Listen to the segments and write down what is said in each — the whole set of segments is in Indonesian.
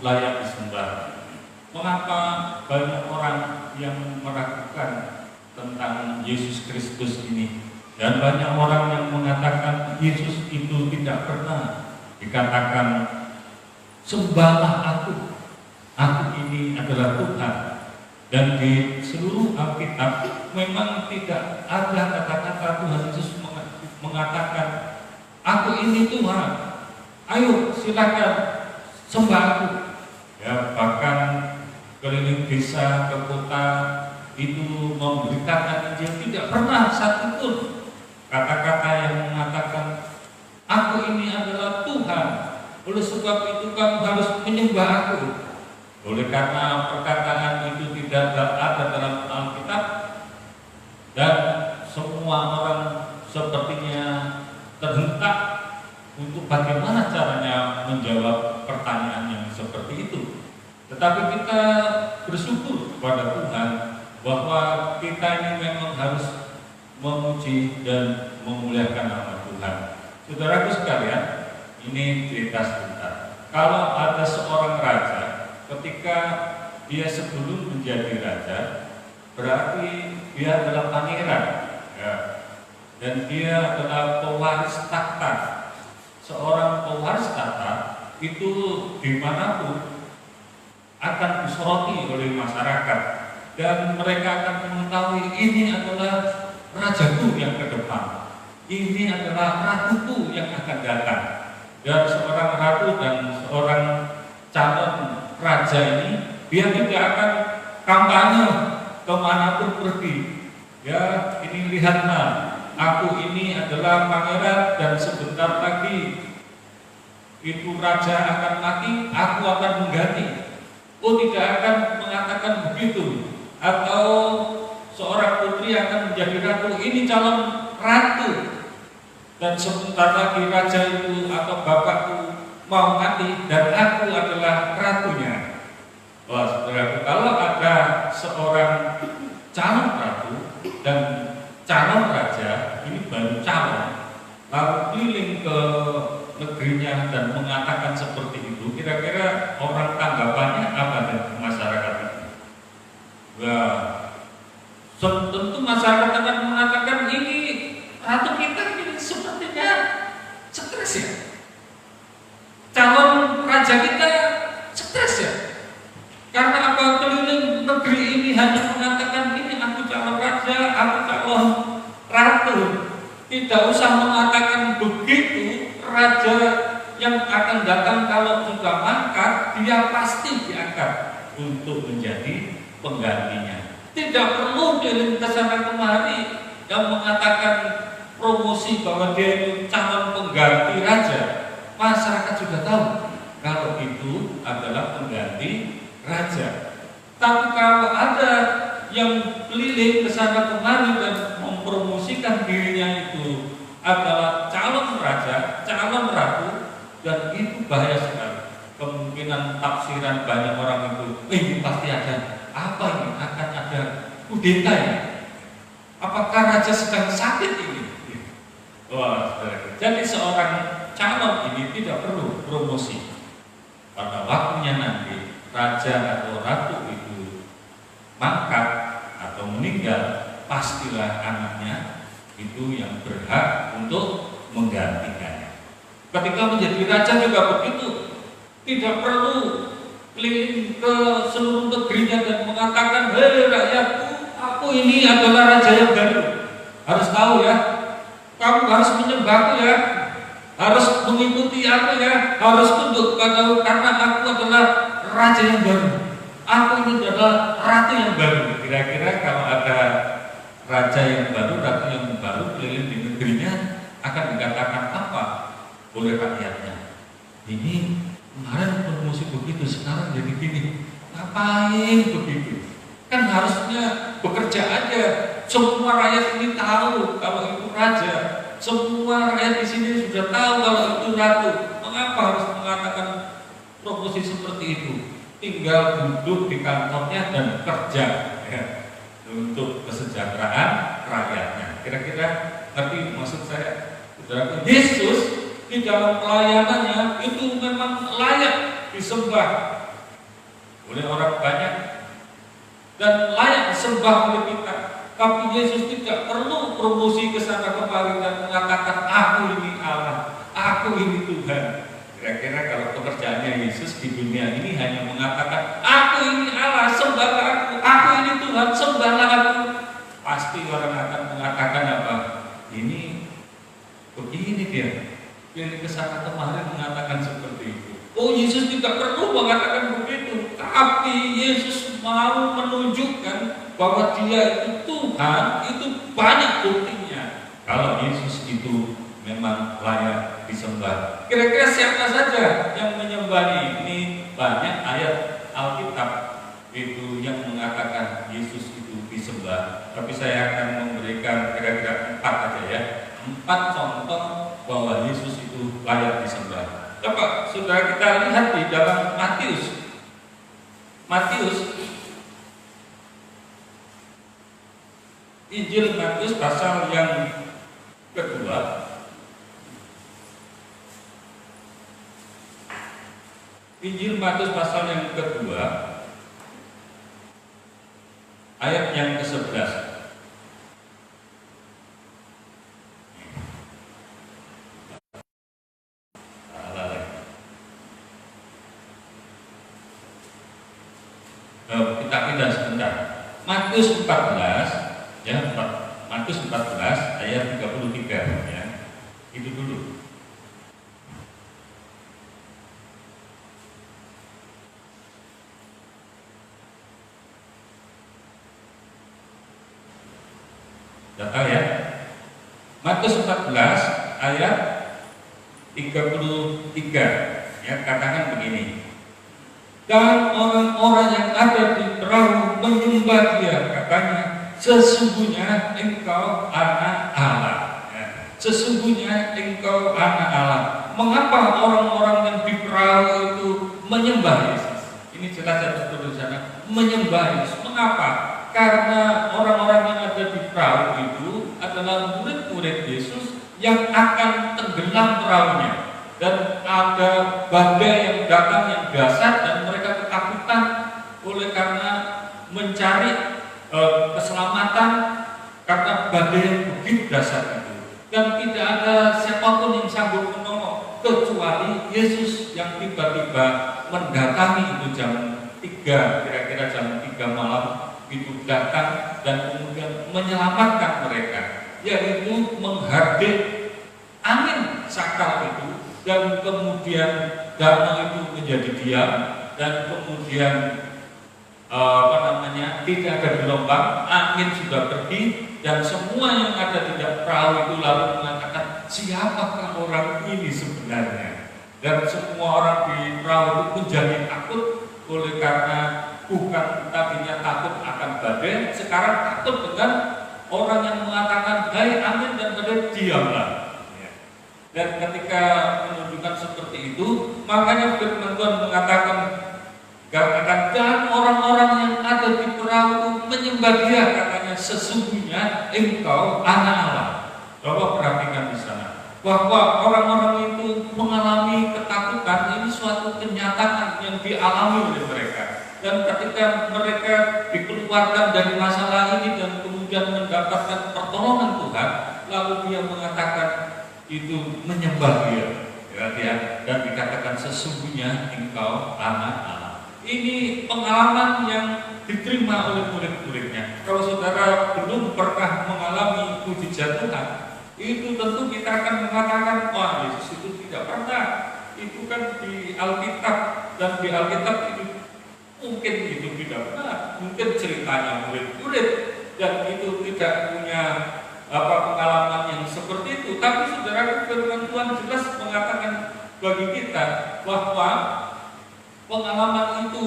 layak disembah. Mengapa banyak orang yang meragukan tentang Yesus Kristus ini? Dan banyak orang yang mengatakan Yesus itu tidak pernah dikatakan sembahlah aku ini adalah Tuhan. Dan di seluruh Alkitab memang tidak ada kata-kata Tuhan Yesus mengatakan aku ini Tuhan, ayo silakan sembah aku. Ya, bahkan keliling desa ke kota itu memberitakan Injil, tidak pernah satupun kata-kata yang mengatakan aku ini adalah Tuhan, oleh sebab itu kamu harus menyembah aku. Oleh karena perkataan itu tidak ada dalam Alkitab, dan semua orang sepertinya terhentak untuk bagaimana caranya menjawab pertanyaan yang seperti itu. Tetapi kita bersyukur kepada Tuhan bahwa kita ini memang harus memuji dan memuliakan nama Tuhan. Saudaraku sekalian, ini cerita sebentar. Kalau ada seorang raja, ketika dia sebelum menjadi raja, berarti dia adalah pangeran, ya. Dan dia adalah pewaris takhta. Seorang pewaris takhta itu dimanapun akan disoroti oleh masyarakat, dan mereka akan mengetahui ini adalah rajaku yang ke depan, ini adalah ratuku yang akan datang. Dan seorang ratu dan seorang calon raja ini, dia tidak akan kampanye kemanapun pergi. Ya, ini lihatlah, aku ini adalah pangeran dan sebentar lagi itu raja akan mati, aku akan mengganti. Oh, tidak akan mengatakan begitu. Atau seorang putri akan menjadi ratu, ini calon ratu, dan sebentar lagi raja itu atau bapakku mau mati dan aku adalah ratunya. Wah, saudara, kalau ada seorang calon ratu dan calon raja, ini baru calon, lalu keliling ke negerinya dan mengatakan seperti itu, kira-kira orang tanggapannya apa dari masyarakat itu? Wah, tentu masyarakat akan mengatakan ini ratu kita ini sepertinya stres ya, calon raja kita stres ya, karena apa? Keliling negeri ini hanya mengatakan ini aku calon raja, aku calon ratu, tidak usah mengatakan begitu. Raja yang akan datang kalau sudah mangkat, dia pasti diangkat untuk menjadi penggantinya. Tidak perlu keliling ke sana kemari dan mengatakan promosi bahwa dia itu calon pengganti raja. Masyarakat sudah tahu kalau itu adalah pengganti raja. Tapi kalau ada yang keliling ke sana kemari dan mempromosikan dirinya itu adalah calon raja, calon ratu, dan itu bahaya sekali. Kemungkinan tafsiran banyak orang itu, ini pasti ada apa ini? Akan ada kudeta ini? Apakah raja sedang sakit ini? Wah, jadi seorang calon ini tidak perlu promosi. Pada waktunya nanti raja atau ratu itu mangkat atau meninggal, pastilah anaknya itu yang berhak untuk menggantikannya. Ketika menjadi raja juga begitu, tidak perlu keliling ke seluruh negerinya dan mengatakan, hei rakyatku, aku ini adalah raja yang baru. Harus tahu ya, kamu harus menyembahku ya, harus mengikuti aku ya, harus tunduk padaku karena aku adalah raja yang baru. Aku ini adalah ratu yang baru. Kira-kira kalau ada raja yang baru, ratu yang baru keliling di negerinya, akan dikatakan apa oleh rakyatnya? Ini kemarin promosi begitu, sekarang jadi gini. Ngapain begitu? Kan harusnya bekerja aja. Semua rakyat ini tahu kalau itu raja. Semua rakyat di sini sudah tahu kalau itu ratu. Mengapa harus mengatakan promosi seperti itu? Tinggal duduk di kantornya dan kerja ya, untuk kesejahteraan rakyatnya. Kira-kira ngerti maksud saya? Saudara, Yesus di dalam pelayanannya itu memang layak disembah. oleh orang banyak, dan layak disembah oleh kita. Tapi Yesus tidak perlu promosi ke sana kemari dan mengatakan aku ini Allah, aku ini Tuhan. Kira-kira kalau pekerjaannya Yesus di dunia ini hanya mengatakan aku ini Allah, sembahlah aku ini Tuhan, sembahlah aku, pasti orang akan mengatakan apa? Ini begini dia ke sana kemari mengatakan seperti itu. Oh, Yesus tidak perlu mengatakan begitu, tapi Yesus mau menunjukkan bahwa dia itu Tuhan, itu banyak buktinya kalau Yesus itu memang layak disembah. Kira-kira siapa saja yang menyembah ini? Banyak ayat Alkitab itu yang mengatakan Yesus itu disembah. Tapi saya akan memberikan kira-kira 4 aja ya, 4 contoh bahwa Yesus itu layak disembah. Coba saudara kita lihat di dalam Matius Injil Matius pasal yang kedua, Injil Matius pasal yang kedua, ayat yang ke-11. Kita pindah sebentar. Matius 14 ya, Matius 14 ayat 33 ya. Itu dulu. Sudah ya? Matius 14 ayat 33 ya, katakan begini. Dan orang-orang yang ada di perahu menyembah dia, katanya, sesungguhnya engkau anak Allah. Ya. Sesungguhnya engkau anak Allah. Mengapa orang-orang yang di perahu itu menyembah Yesus? Ini jelas ada tulisannya, menyembah Yesus. Mengapa? Karena orang-orang yang ada di perahu itu adalah murid-murid Yesus yang akan tenggelam perahunya. Dan ada badai yang datang yang dahsyat dan mereka ketakutan oleh karena mencari keselamatan karena badai yang begitu dahsyat itu. Dan tidak ada siapapun yang sanggup menolong kecuali Yesus yang tiba-tiba mendatangi itu jam 3, kira-kira jam 3 malam itu datang dan kemudian menyelamatkan mereka, yaitu menghardik angin sakal itu. Dan kemudian danau itu menjadi diam, dan kemudian tidak ada gelombang, angin sudah pergi, dan semua yang ada di perahu itu lalu mengatakan siapakah orang ini sebenarnya. Dan semua orang di perahu itu menjadi takut oleh karena bukan tadinya takut akan badai, sekarang takut dengan orang yang mengatakan hai angin dan badai diamlah. Dan ketika menunjukkan seperti itu, makanya firman Tuhan mengatakan dan orang-orang yang ada di perahu menyembah dia, katanya sesungguhnya engkau anak Allah. Coba perhatikan di sana bahwa orang-orang itu mengalami ketakutan, ini suatu kenyataan yang dialami oleh mereka. Dan ketika mereka dikeluarkan dari masalah ini dan kemudian mendapatkan pertolongan Tuhan, lalu dia mengatakan itu menyembah dia, dan dikatakan sesungguhnya engkau anak Allah. Ini pengalaman yang diterima oleh murid-muridnya. Kalau saudara belum pernah mengalami mujizat Tuhan, itu tentu kita akan mengatakan wah Yesus itu tidak pernah. Itu kan di Alkitab, dan di Alkitab itu mungkin itu tidak benar, mungkin ceritanya murid-murid dan itu tidak punya pengalaman yang seperti itu. Tapi saudara, firman Tuhan jelas mengatakan bagi kita bahwa pengalaman itu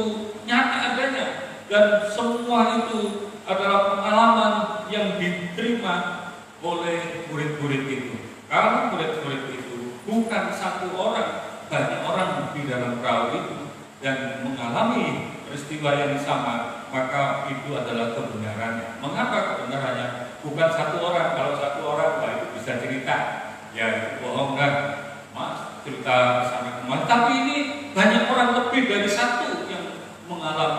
nyata adanya, dan semua itu adalah pengalaman yang diterima oleh murid-murid itu. Kalau murid-murid itu bukan satu orang, banyak orang di dalam perahu itu dan mengalami peristiwa yang sama, maka itu adalah kebenarannya. Mengapa kebenarannya? Bukan satu orang. Kalau satu orang, itu bisa cerita, ya itu bohong kan, mas cerita kesana kemari. Tapi ini banyak orang, lebih dari satu yang mengalami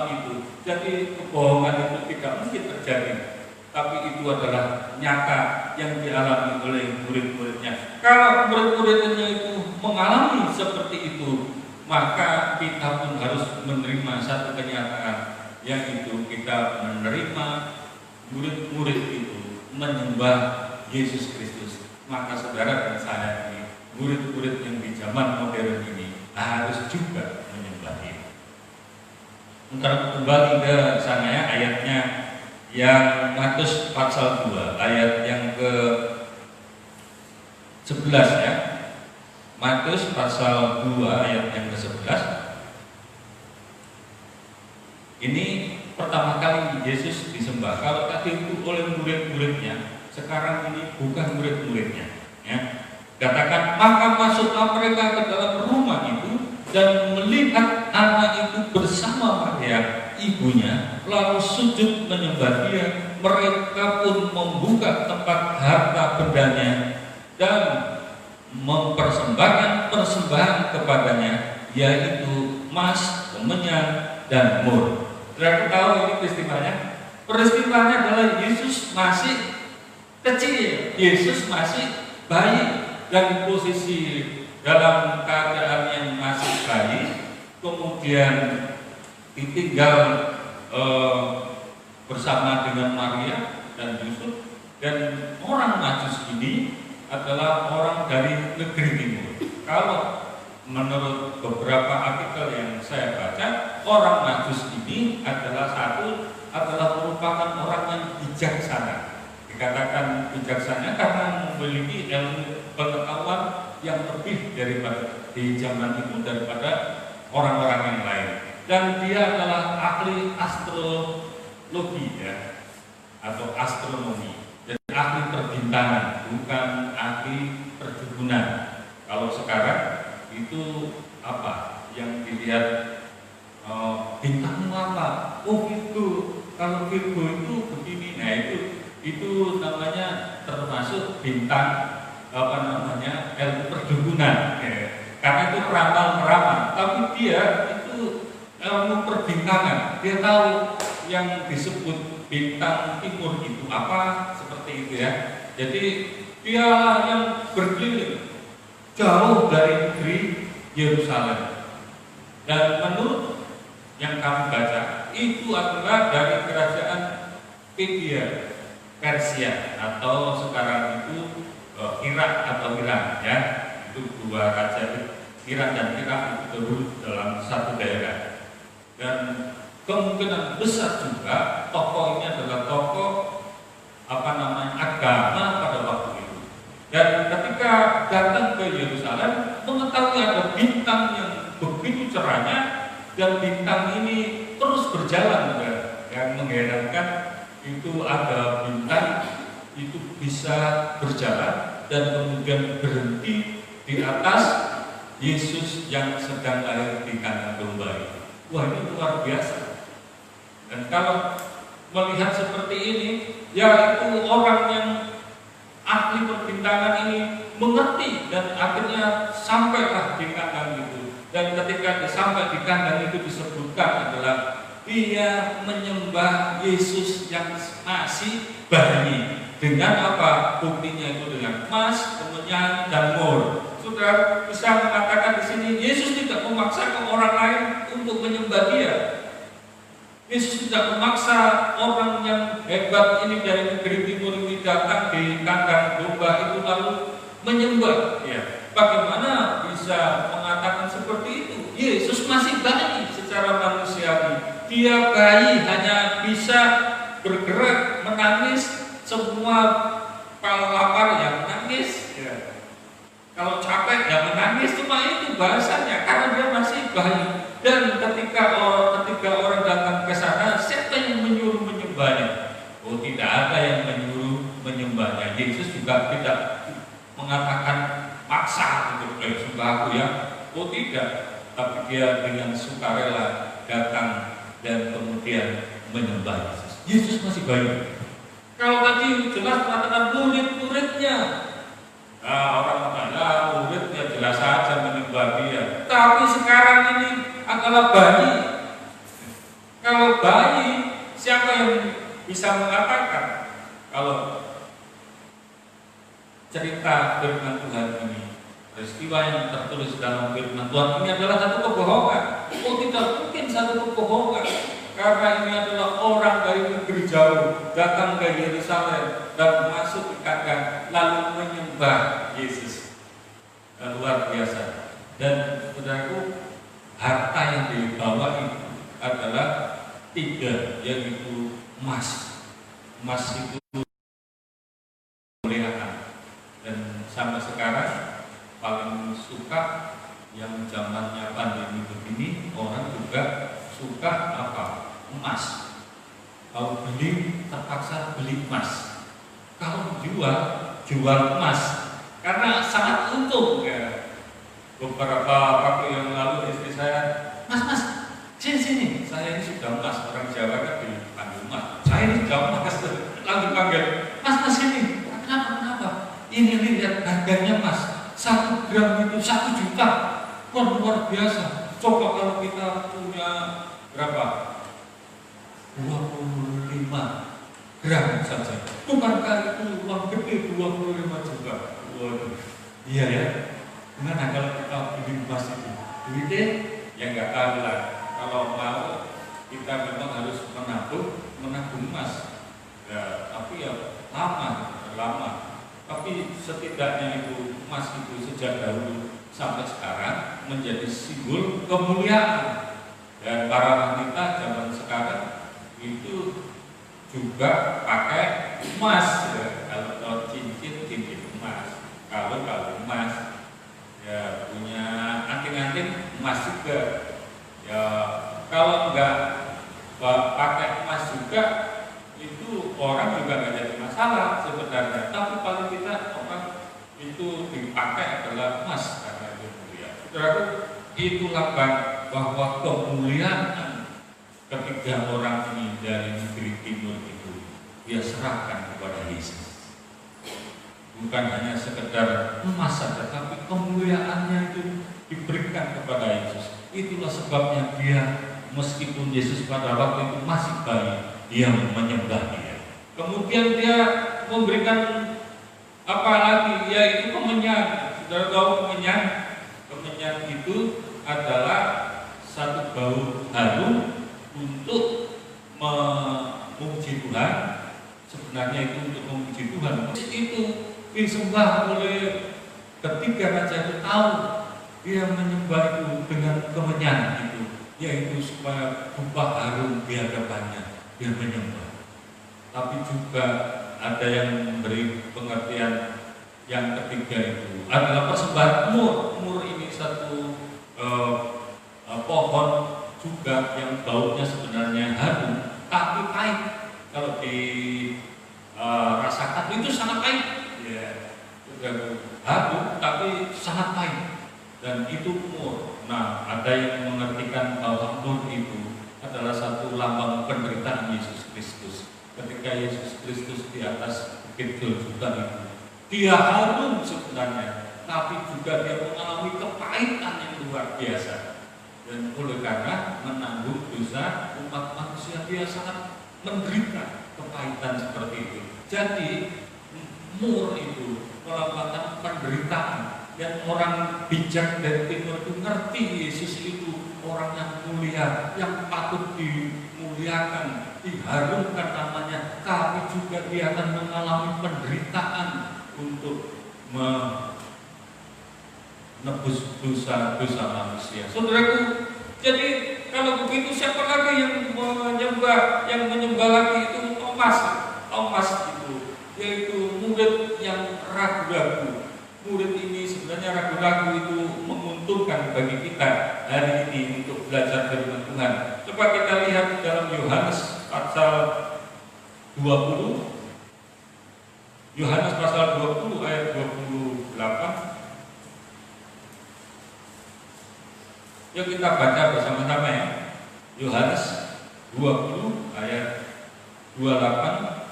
Jadi kebohongan itu tidak mungkin terjadi, tapi itu adalah nyata yang dialami oleh murid-muridnya. Kalau murid-muridnya itu mengalami seperti itu, maka kita pun harus menerima satu kenyataan, yaitu kita menerima murid-murid itu menyembah Yesus Kristus. Maka saudara dan saya ini, murid-murid yang di zaman modern ini harus juga menyembah Dia. Ntar kembali ke sana ya, ayatnya yang Matius pasal 2 ayat yang ke 11 ya. Matius pasal 2 ayat yang ke 11. Ini pertama kali Yesus disembah. Kalau tadi itu oleh murid-muridnya, sekarang ini bukan murid-muridnya ya. Katakan, maka masuklah mereka ke dalam rumah itu dan melihat anak itu bersama Maria ibunya, lalu sujud menyembah Dia. Mereka pun membuka tempat harta bendanya dan mempersembahkan persembahan kepadanya, yaitu emas, kemenyan, dan mur. Saudara tahu ini peristiwanya? Peristiwanya adalah Yesus masih kecil, Yesus masih bayi, dan posisi dalam keadaan yang masih bayi, kemudian ditinggal bersama dengan Maria dan Yusuf. Dan orang Majus ini adalah orang dari negeri timur. Kalau menurut beberapa artikel yang saya baca, orang Majus ini adalah merupakan orang yang bijaksana. Dikatakan bijaksana karena memiliki ilmu pengetahuan yang lebih daripada di zaman itu daripada orang-orang yang lain. Dan dia adalah ahli astrologi ya, atau astronomi. Jadi ahli perbintangan, bukan ahli perdukunan. Kalau sekarang itu apa yang dilihat, bintangmu apa? Oh itu, kalau Virgo itu begini. Nah itu namanya termasuk bintang ilmu perdukunan ya. Karena itu meramal, tapi dia itu ilmu perbintangan. Dia tahu yang disebut bintang timur itu apa, seperti itu ya. Jadi dia yang berkeliling jauh dari negeri Yerusalem. Dan menurut yang kami baca, itu adalah dari kerajaan Media Persia, atau sekarang itu Irak atau Iran ya. Itu dua raja, Iran dan Irak, itu dulu dalam satu daerah. Dan kemungkinan besar juga tokoh ini adalah tokoh agama pada waktu itu. Dan ketika datang ke Yerusalem, mengetahui ada bintang yang begitu cerahnya, dan bintang ini terus berjalan. Yang mengherankan itu ada bintang itu bisa berjalan dan kemudian berhenti di atas Yesus yang sedang lahir di kandang domba. Wah, ini luar biasa. Dan kalau melihat seperti ini, yaitu orang yang ahli perbintangan ini mengerti dan akhirnya sampailah di kandang itu. Dan ketika sampai di kandang itu disebutkan adalah dia menyembah Yesus yang masih bayi. Dengan apa? Buktinya itu dengan emas, kemenyan, dan mur. Saudara bisa mengatakan di sini, Yesus tidak memaksa orang lain untuk menyembah Dia. Yesus tidak memaksa orang yang hebat ini dari negeri timur ini datang di kandang domba itu lalu menyembah. Ya. Bagaimana bisa mengatakan seperti itu? Yesus masih bayi secara manusiawi. Dia bayi, hanya bisa bergerak, menangis. Semua kalau lapar ya menangis, ya. Kalau capek ya menangis, cuma itu bahasanya karena dia masih bayi. Dan ketika orang datang ke sana, siapa yang menyuruh menyembahnya? Oh, tidak ada yang menyuruh menyembahnya. Yesus juga tidak mengatakan maksa untuk sembah aku ya. Oh tidak, tapi dia dengan sukarela datang dan kemudian menyembah Yesus. Yesus masih bayi. Kalau tadi jelas mengatakan murid-muridnya, nah orang mengatakan muridnya jelas saja menyembah Dia. Tapi sekarang ini adalah bayi. Kalau bayi bisa mengatakan kalau cerita firman Tuhan ini, peristiwa yang tertulis dalam firman Tuhan ini adalah satu kebohongan. Oh, tidak mungkin satu kebohongan, karena ini adalah orang dari negeri jauh datang ke Yerusalem dan masuk ke kandang lalu menyembah Yesus. Luar biasa. Dan saudaraku, harta yang dibawa itu adalah 3, yaitu emas. Emas itu kemuliaan. Dan sampai sekarang paling suka yang zamannya pandemi begini, orang juga suka apa? Emas. Kalau beli terpaksa beli emas. Kalau jual emas, karena sangat untung ya. Beberapa waktu yang lalu istri saya, Mas, sini, saya ini sudah emas. Orang Jawa kan dipanggil emas. Saya ini sudah emas, langsung panggil, Mas sini. Kenapa? Ini lihat harganya Mas, 1 gram itu 1 juta. Wah, luar biasa. Coba kalau kita punya berapa? 25 gram saja. Bukankah itu uang gede, 25 juta? Waduh, iya ya. Gimana kalau kita beli emas itu? Duitnya ya nggak tahu lah. Kalau mau kita memang harus menabung emas. Ya, tapi ya lama. Tapi setidaknya itu emas itu sejak dahulu sampai sekarang menjadi simbol kemuliaan. Dan para wanita zaman sekarang itu juga pakai emas. Ya. Kalau cincin emas. Kalau emas ya punya anting-anting emas juga. Ya kalau enggak pakai emas juga itu orang juga nggak jadi masalah sebenarnya. Tapi paling tidak orang itu dipakai adalah emas karena itu mulia. Saudaraku, itu lambang bahwa kemuliaan ketiga orang ini dari negeri timur itu dia serahkan kepada Yesus. Bukan hanya sekedar emas saja, tapi kemuliaannya itu diberikan kepada Yesus. Itulah sebabnya dia, meskipun Yesus pada waktu itu masih bayi, dia menyembah Dia. Kemudian dia memberikan apa lagi? Yaitu kemenyan. Saudara tahu kemenyan? Kemenyan itu adalah satu bau harum untuk memuji Tuhan. Sebenarnya itu untuk memuji Tuhan. Itu disembah oleh ketiga raja itu, tahu dia menyembah itu dengan kemenyan itu, yaitu supaya berupa harum di hadapannya dia menyembah. Tapi juga ada yang memberi pengertian yang ketiga itu adalah persembahan mur. Mur ini satu pohon juga yang baunya sebenarnya harum tapi pahit. Kalau dirasakan itu sangat pahit. Ya, harum tapi sangat pahit, dan itu mur. Nah, ada yang mengartikan bahwa mur itu adalah satu lambang penderitaan Yesus Kristus. Ketika Yesus Kristus di atas bukit Golgota itu, dia harum sebenarnya, tapi juga dia mengalami kepahitan yang luar biasa. Dan oleh karena menanggung dosa umat manusia, dia sangat menderita kepahitan seperti itu. Jadi mur itu melambangkan penderitaan, dan orang bijak dari timur itu ngerti Yesus itu orang yang mulia, yang patut dimuliakan, diharumkan namanya, tapi juga dia akan mengalami penderitaan untuk menebus dosa-dosa manusia. Saudaraku, jadi kalau begitu siapa lagi yang menyembah lagi itu Thomas itu, yaitu murid yang ragu-ragu. Murid ini sebenarnya ragu-ragu itu menguntungkan bagi kita hari ini untuk belajar firman Tuhan. Coba kita lihat dalam Yohanes pasal 20. Yohanes pasal 20 ayat 28. Yuk kita baca bersama-sama ya. Yohanes 20 ayat 28.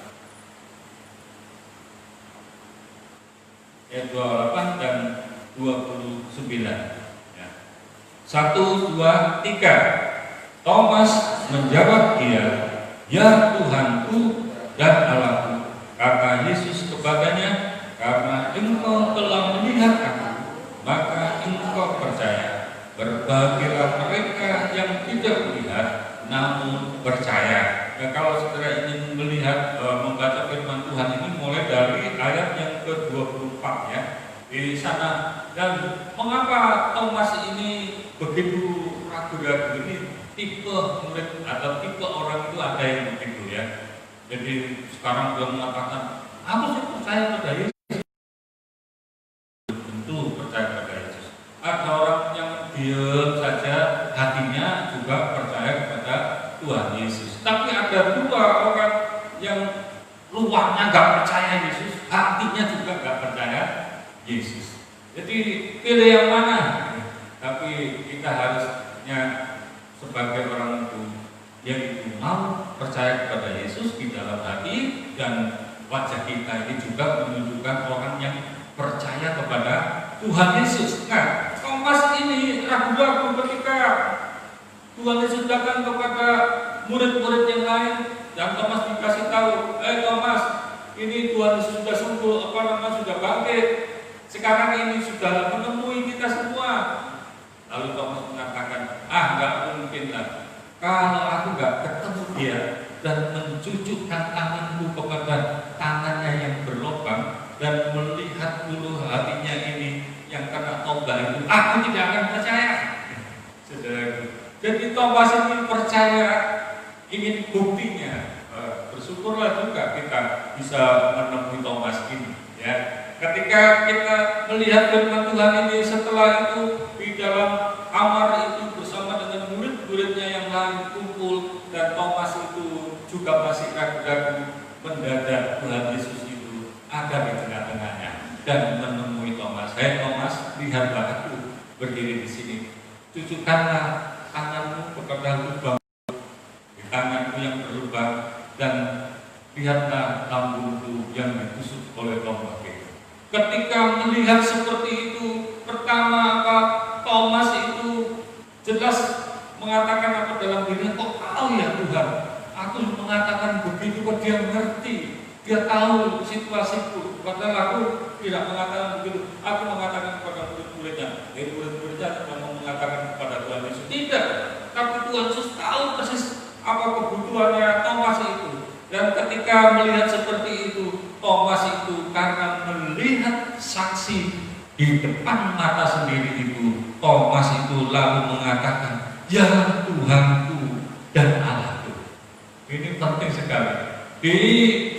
Ayat 28 dan 29 ya. 1, 2, 3. Thomas menjawab dia, "Ya Tuhanku ya di sana. Dan mengapa Thomas ini begitu ragu-ragu ini? Tipe murid atau tipe orang itu ada yang begitu ya. Jadi sekarang dia mengatakan, aku sih percaya pada Yesus. Tentu percaya pada Yesus. Ada orang yang diam saja, hatinya juga percaya kepada Tuhan Yesus. Tapi ada dua orang yang luarnya nggak percaya Yesus, hatinya juga nggak percaya Yesus. Jadi pilih yang mana? Tapi kita harusnya sebagai orang itu yang itu mau percaya kepada Yesus di dalam hati, dan wajah kita ini juga menunjukkan orang yang percaya kepada Tuhan Yesus. Nah, Thomas ini ragu-ragu ketika Tuhan Yesus datang kepada murid-murid yang lain, dan Thomas dikasih tahu, Thomas, ini Tuhan Yesus sudah sudah bangkit. Sekarang ini sudah menemui kita semua. Lalu Thomas mengatakan, nggak mungkin lah. Kalau aku nggak ketemu dia dan mencucukkan tanganku kepada tangannya yang berlubang dan melihat bulu hatinya ini yang kena tombak itu, aku tidak akan percaya. Saudaraku, jadi Thomas ini percaya, ingin buktinya. Bersyukurlah juga kita bisa menemui Thomas ini. Ya, ketika kita melihat firman Tuhan ini, setelah itu di dalam kamar itu bersama dengan murid-muridnya yang lain kumpul, dan Thomas itu juga masih ragu-ragu. Mendadak Tuhan Yesus itu ada di tengah-tengahnya dan menemui Thomas. Hai Thomas, lihatlah aku berdiri di sini. Cucukkanlah tanganmu kepada lubang di tanganku yang berlubang, dan lihatlah lambungku yang ditusuk oleh tombak itu. Ketika melihat seperti itu, pertama Thomas itu jelas mengatakan apa dalam dirinya, kok tahu ya Tuhan, aku mengatakan begitu kok dia ngerti, dia tahu situasiku, padahal aku tidak mengatakan begitu. Aku mengatakan kepada murid-muridnya, murid-muridnya cuma mengatakan kepada Tuhan Yesus, tidak, tapi Tuhan Yesus tahu persis apa kebutuhannya Thomas itu. Dan ketika melihat seperti itu, Thomas itu karena melihat saksi di depan mata sendiri itu, Thomas itu lalu mengatakan, ya Tuhanku dan Allahku. Ini penting sekali. Di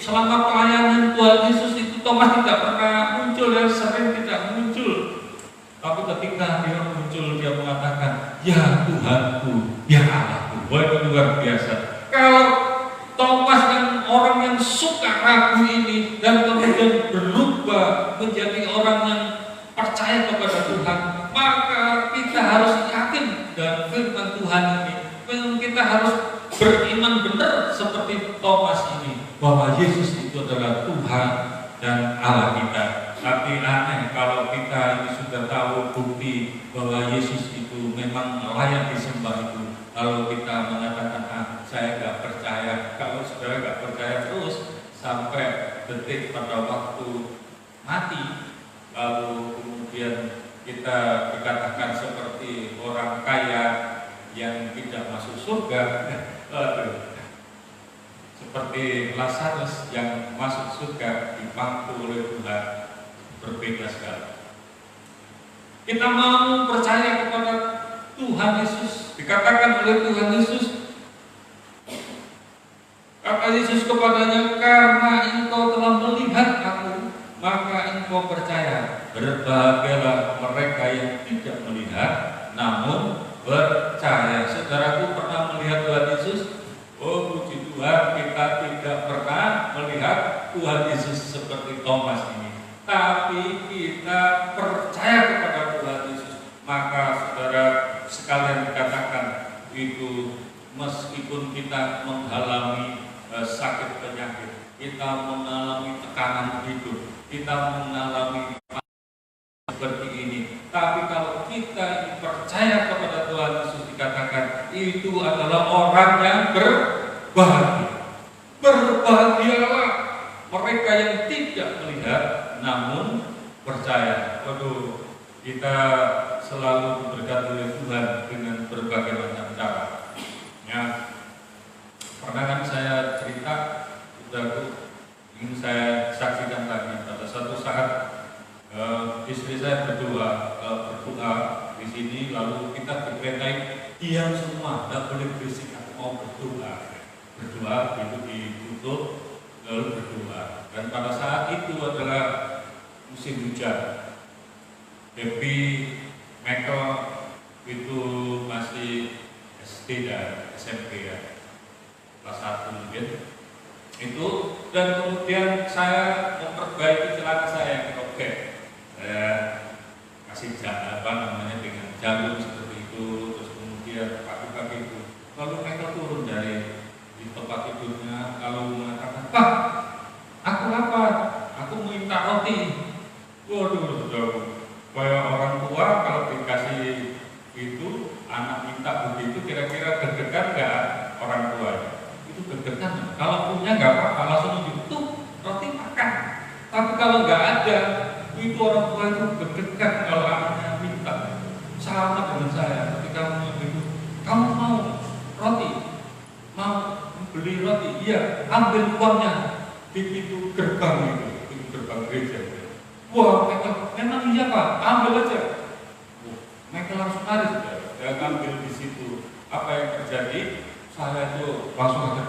selama pelayanan Tuhan Yesus itu, Thomas tidak pernah muncul, ya, sering tidak muncul. Tapi ketika dia muncul, dia mengatakan, ya Tuhanku, ya Allahku. Wah, itu luar biasa. Kalau Thomas yang orang yang suka ragu ini dan kemudian berubah menjadi orang yang percaya kepada Tuhan, maka kita harus yakin dan firman Tuhan ini. Kita harus beriman benar seperti Thomas ini, bahwa Yesus itu adalah Tuhan dan Allah kita. Tapi aneh kalau kita ini sudah tahu bukti bahwa Yesus itu memang layak disembah itu, lalu kita mengatakan, saya nggak percaya. Kalau saudara nggak percaya terus sampai detik pada waktu mati, lalu kemudian kita dikatakan seperti orang kaya yang tidak masuk surga, seperti Lazarus yang masuk surga dipangku oleh Tuhan, berbeda sekali. Kita mau percaya kepada Tuhan Yesus, dikatakan oleh Tuhan Yesus, kata Yesus kepadanya, karena engkau telah melihat aku, maka engkau percaya. Berbahagialah mereka yang tidak melihat, namun percaya. Saudaraku pernah melihat Tuhan Yesus? Oh puji Tuhan, kita tidak pernah melihat Tuhan Yesus seperti Thomas ini. Tapi kita percaya kepada Tuhan Yesus. Maka saudara sekalian dikatakan itu, meskipun kita mengalami sakit penyakit, kita mengalami tekanan hidup, kita mengalami seperti ini, tapi kalau kita percaya kepada Tuhan Yesus, dikatakan itu adalah orang yang berbahagia. Berbahagialah mereka yang tidak melihat namun percaya. Waduh, kita selalu diberkati oleh Tuhan dengan berbagai macam cara. Ya, pernah kan saya cerita, sudah ingin saya saksikan lagi pada suatu saat Istri saya berdoa di sini, lalu kita diperintahin diam semua, tidak boleh berisik, aku mau berdoa. Berdoa itu ditutup, lalu berdoa. Dan pada saat itu adalah musim hujan. Happy Michael itu masih SD dan SMP ya, kelas 1 mungkin itu. Dan kemudian saya memperbaiki celana saya yang robek, saya kasih dengan jarum seperti itu, terus kemudian pakai itu. Lalu Michael turun dari di tempat tidurnya, lalu mengatakan, "Pak, aku lapar, aku minta roti." Waduh, kayak orang tua kalau dikasih itu, anak minta begitu, kira-kira deg-degan nggak orang tuanya? Itu deg-degan. Kalau punya nggak apa-apa, langsung nunjuk, tuh roti makan. Tapi kalau nggak ada, itu orang tua itu deg-degan kalau anaknya minta. Sama dengan saya, ketika begitu, kamu mau roti, mau beli roti, iya, ambil uangnya di pintu gerbang itu, pintu gerbang gereja. Wah, memang iya Pak, ambil aja. Mereka langsung lari sudah, dia ambil di situ. Apa yang terjadi? Saya itu langsung ada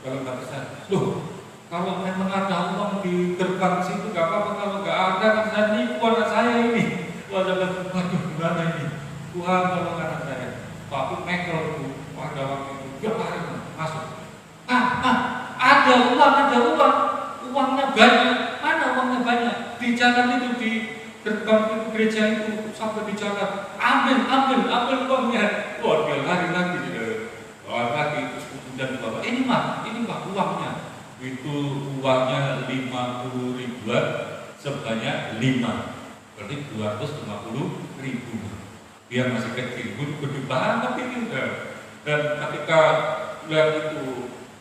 dalam hati saya. Loh, kalau memang ada uang di gerbang situ gak apa-apa, kalau gak ada kan saya nipu anak saya ini. Waduh, gimana ini? Tuhan tolong anak saya. Tapi Michael itu pada waktu itu dia lari masuk. Ada uang, uangnya banyak. Mana uangnya banyak? Di jalan itu, di gerbang itu gereja itu, sampai di jalan, ambil uangnya. Wah, dia lari lagi, terus kemudian bapak, ini pak uangnya. Itu uangnya 50 ribuan sebanyak 5, berarti 250.000. Dia masih kecil, gede banget ini udah. Dan ketika lihat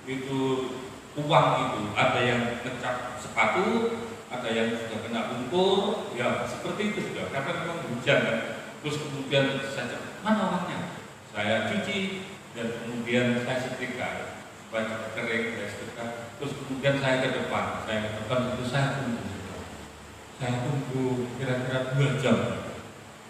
itu uang itu, ada yang ngecap sepatu, ada yang sudah kena lumpur, ya seperti itu sudah, karena memang hujan kan. Terus kemudian saya cek, mana uangnya? Saya cuci dan kemudian saya setrika supaya kering, saya setrika. Terus kemudian saya ke depan itu saya tunggu kira-kira 2 jam.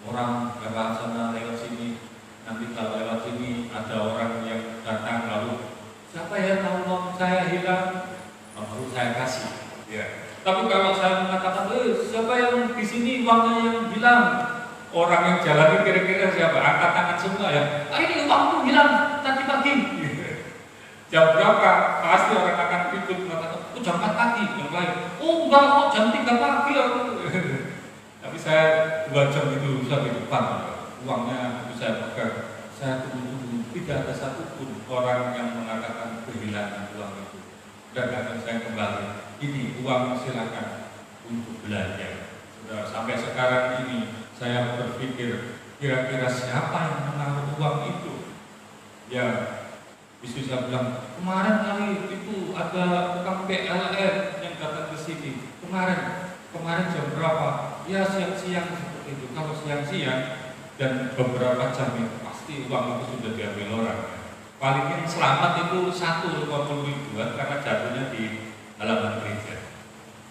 Orang lewat sana lewat sini, nanti kalau lewat sini ada orang yang datang, lalu siapa ya tahu uang saya hilang, lalu saya kasih. Ya. Tapi kalau saya mengatakan, siapa yang di sini uangnya yang hilang, orang yang jalan kira-kira siapa? Angkat tangan semua ya. Ini uangku hilang tadi pagi. Jam berapa? Pasti orang akan ribut mengatakan, jam 4 pagi. Yang lain, enggak, jam 3 pagi. Tapi saya 2 jam itu bisa di depan, uangnya itu saya pegang. Saya tunggu, tidak ada satupun orang yang mengatakan kehilangan uang itu. Dan akan saya kembali. Ini uang silakan untuk belanja. Sudah sampai sekarang ini saya berpikir kira-kira siapa yang menaruh uang itu. Ya, istri saya bilang kemarin kali itu ada tukang PLN yang datang ke sini. Kemarin jam berapa? Ya siang-siang seperti itu. Kalau siang-siang dan beberapa jam itu pasti uang itu sudah diambil orang. Paling selamat itu 150 ribuan karena jatuhnya di halaman gereja.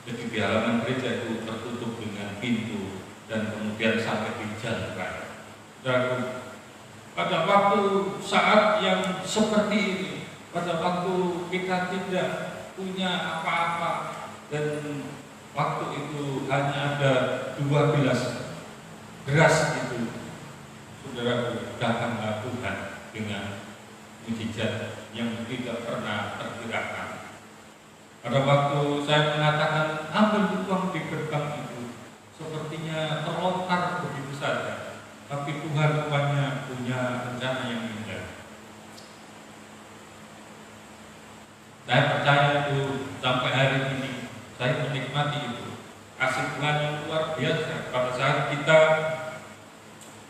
Jadi di halaman gereja itu tertutup dengan pintu dan kemudian sampai di jalan raya. Dan pada waktu saat yang seperti ini, pada waktu kita tidak punya apa-apa dan waktu itu hanya ada 2 gelas beras itu, saudara, datanglah Tuhan dengan mujizat yang tidak pernah terkirakan. Pada waktu saya mengatakan ambil uang di gerbang itu, sepertinya terlontar begitu saja. Tapi Tuhan rupanya punya rencana yang indah. Saya percaya itu sampai hari ini saya menikmati itu. Kasih Tuhan yang luar biasa. Pada saat kita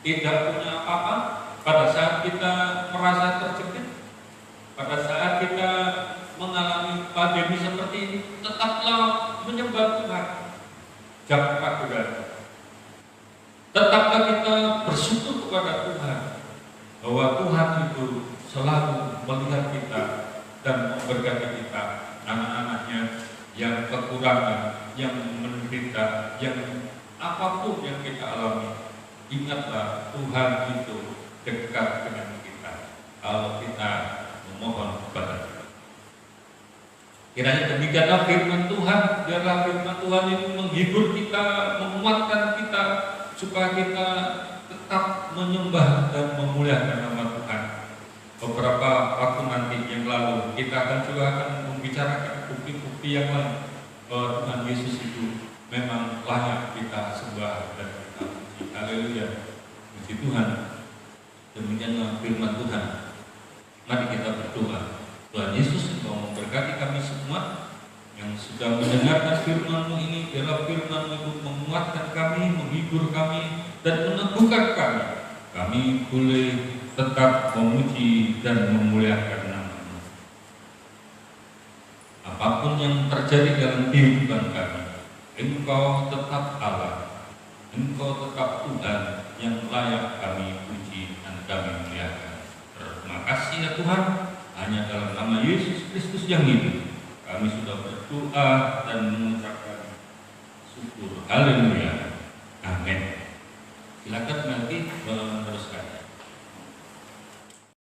tidak punya apa-apa, pada saat kita merasa terjepit, pada saat kita mengalami pandemi seperti ini, tetaplah menyembah Tuhan. Jangan ragu-ragu. Tetaplah kita bersyukur kepada Tuhan bahwa Tuhan itu selalu melihat kita dan memberkati kita, anak-anaknya yang kekurangan, yang menderita, yang apapun yang kita alami, ingatlah Tuhan itu dekat dengan kita kalau kita memohon kepada Dia. Kiranya demikianlah firman Tuhan. Biarlah firman Tuhan itu menghibur kita, menguatkan kita, supaya kita tetap menyembah dan memuliakan nama Tuhan. Beberapa waktu nanti yang lalu kita akan membicarakan bukti-bukti yang lain bahwa Tuhan Yesus itu memang layak kita sembah dan kita puji. Haleluya, puji Tuhan. Demikianlah firman Tuhan. Mari kita berdoa. Tuhan Yesus, Engkau memberkati kami semua yang sudah mendengarkan firman-Mu ini. Biarlah firman-Mu itu menguatkan kami, menghibur kami, dan meneguhkan kami. Kami boleh tetap memuji dan memuliakan nama-Mu. Apapun yang terjadi dalam kehidupan kami, Engkau tetap Allah, Engkau tetap Tuhan yang layak kami puji dan kami muliakan. Terima kasih ya Tuhan. Hanya dalam nama Yesus Kristus yang hidup, kami sudah berdoa dan mengucapkan syukur. Haleluya. Amin. Silakan nanti meneruskan.